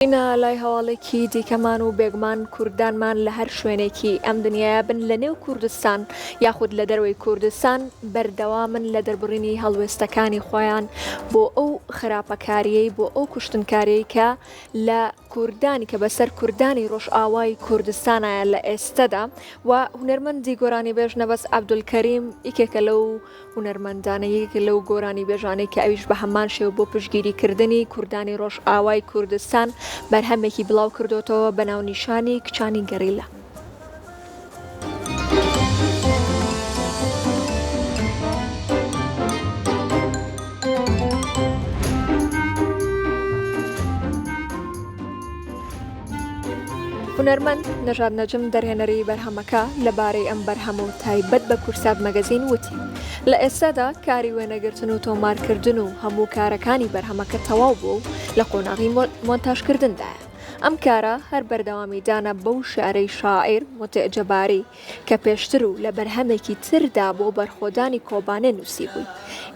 ئینە لای هەواڵێکی دیکەمان و بێگومان کوردانمان لە هەر شوێنێکی ئەم دنیاە بن لە نێو کوردستان یاخود لە دەروی کوردستان بەردەوامن لە دەربڕینی هەڵوێستەکانی خۆیان بۆ ئەو خراپەکاریەی بۆ ئەو کوشتنکاریەی کە لە کوردانی کە بەسەر کوردانی ڕۆژئاوای کوردستانایە لە ئێستەدا و هونەرمەندی گۆرانی بێژ نەبەست عەبدولکەریم یەکێکە لەو هونەرمەندانەیەک لەو گۆرانی بێژانەی کە ئەویش بە هەمان شێو بۆ پشتگیریکردنی کوردانی ڕۆژئاوای کوردستان بەرهەمێکی بڵاو کردوتەوە بە ناونیشانی کچانی گەریلا. هونەرمەند نەژاد نەجم دەرهێنەری بەرهەمەکە لەبارەی ئەم بەرهەمە و تایبەت بە کورسات مەگەزین وتی لە ئێستادا کاری وێنەگرتن و تۆمارکردن و هەموو کارەکانی بەرهەمەکە تەواو بوو لە قۆناغی مۆنتاژکردندایە. ئەم کارە هەر بەردەوامی دانا بەو شارەی شاعیر متعجەباری کە پێشتر و لە بەرهەمێکی تردا بۆ بەرخۆدانی کۆبانێ نووسی بووی.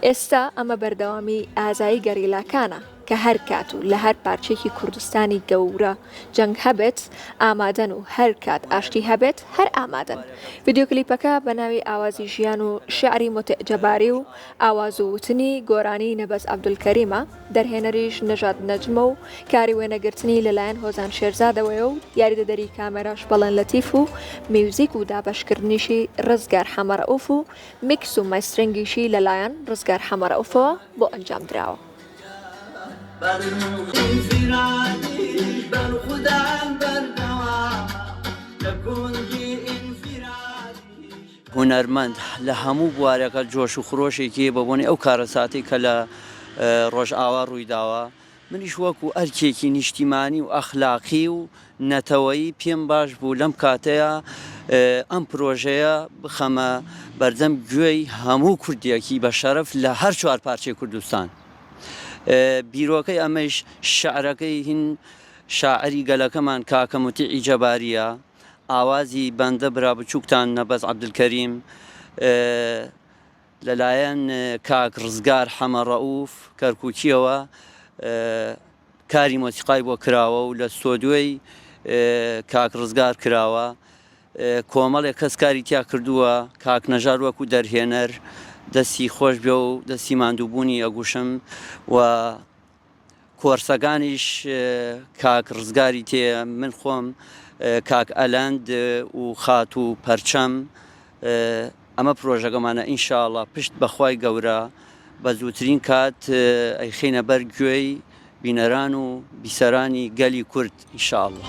ئێستا ئەمە بەردەوامی ئازایی گەریلاکانە کە هەر کات و لە هەر پارچێکی کوردستانی گەورە جەنگ هەبێت ئامادەن و هەر کات ئاشتی هەبێت هەر ئامادەن. ڤیدیۆکلیپەکە بە ناوی ئاوازی ژیان و شعری متعجەباری و ئاواز و وتنی گۆرانی نەبەست عەبدولکەریمە، دەرهێنەریش نەژاد نەجمە و کاری وێنەگرتنی لەلایەن هۆزان شێرزادەوەیە و یاریدەدەری کامێراش بەڵێن لەتیف و میوزیک و دابەشکردنیشی ڕزگار حەمەرەئوف و میکس و مەسترنگیشی لەلایەن ڕزگار حەمەرەئوفەوە بۆ ئەنجام درراوە. هونەرمەند لە هەموو بوارەکە جۆش و خرۆشێکی بەبوونی ئەو کارەساتی کە لە ڕۆژئاوا ڕوویداوە منیش وەکو ئەرکێکی نیشتیمانی و ئەخلاقی و نەتەوەیی پێم باش بوو لەم کاتەیە ئەم پرۆژەیە بخەمە بەردەم گوێی هەموو کوردیەکی بە شەرەف لە هەر چوار پارچەی کوردستان. بیرۆکەی ئەمەش شعرەکەی هین شاعری گەلەکەمان کاکە موتیعی جەباریە، ئاوازی بەندە برا بچووکتان نەبەست عەبدولکەریم، لەلایەن کاک ڕزگار حەمەرەئوف کەرکووکیەوە کاری مۆسیقای بۆ کراوە و لە ستۆدیۆی کاک ڕزگار کراوە. کۆمەڵێک کەس کاری تیا کردووە، کاک نەژاد وەکو دەرهێنەر دەستی خۆش بێ و دەستی ماندووبوونی ئەگوشم و کۆرسەکانیش کاک ڕزگاری تێ، من خۆم کاک ئەلەند و خات و پەرچەم. ئەمە پرۆژەکەمانە ئینشاءڵڵا پشت بەخوای گەورە بە زووترین کات ئەیخینە بەر گوێی بینەران و بیسەرانی گەلی کورد ئینشاءڵڵا.